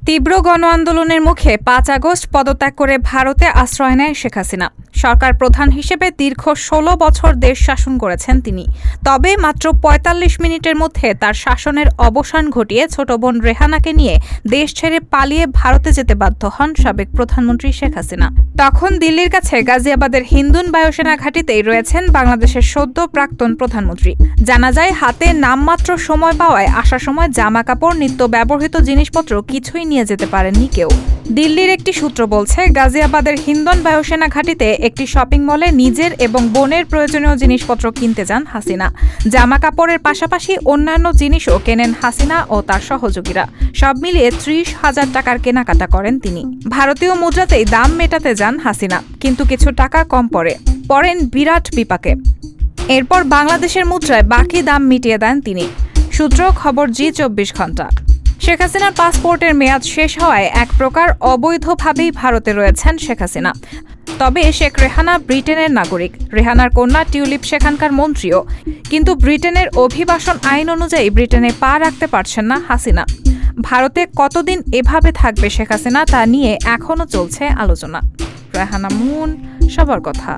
তীব্র গণ আন্দোলনের মুখে ৫ আগস্ট পদত্যাগ করে ভারতে আশ্রয় নেয় শেখ হাসিনা। সরকার প্রধান হিসেবে দীর্ঘ ১৬ বছর দেশ শাসন করেছেন তিনি। তবে মাত্র ৪৫ মিনিটের মধ্যে তার শাসনের অবসান ঘটিয়ে ছোট বোন রেহানাকে নিয়ে দেশ ছেড়ে পালিয়ে ভারতে যেতে বাধ্য হন সাবেক প্রধানমন্ত্রী শেখ হাসিনা। তখন দিল্লির কাছে গাজিয়াবাদের হিন্দুন বায়ুসেনা ঘাঁটিতেই রয়েছেন বাংলাদেশের সদ্য প্রাক্তন প্রধানমন্ত্রী। জানা যায়, হাতে নামমাত্র সময় পাওয়ায় আসার সময় জামা কাপড়, নিত্য ব্যবহৃত জিনিসপত্র কিছুই নিয়ে যেতে পারেননি কেউ। দিল্লির একটি সূত্র বলছে, গাজিয়াবাদের হিন্দন বায়ুসেনা ঘাঁটিতে একটি শপিং মলে নিজের এবং বোনের প্রয়োজনীয় জিনিসপত্র কিনতে যান হাসিনা। জামা কাপড়ের পাশাপাশি অন্যান্য জিনিসও কেনেন হাসিনা ও তার সহযোগীরা। সব মিলিয়ে ৩০,০০০ টাকার কেনাকাটা করেন তিনি। ভারতীয় মুদ্রাতেই দাম মেটাতে যান হাসিনা, কিন্তু কিছু টাকা কম পড়েন বিরাট বিপাকে। এরপর বাংলাদেশের মুদ্রায় বাকি দাম মিটিয়ে দেন তিনি। সূত্র খবর জি২৪ ঘণ্টা। শেখ হাসিনার পাসপোর্টের মেয়াদ শেষ হওয়ায় এক প্রকার অবৈধভাবেই ভারতে রয়েছেন শেখ হাসিনা। তবে শেখ রেহানা ব্রিটেনের নাগরিক। রেহানার কন্যা টিউলিপ সেখানকার মন্ত্রীও। কিন্তু ব্রিটেনের অভিবাসন আইন অনুযায়ী ব্রিটেনে পা রাখতে পারছেন না হাসিনা। ভারতে কতদিন এভাবে থাকবে শেখ হাসিনা তা নিয়ে এখনও চলছে আলোচনা। রেহানা মুন, সবার কথা।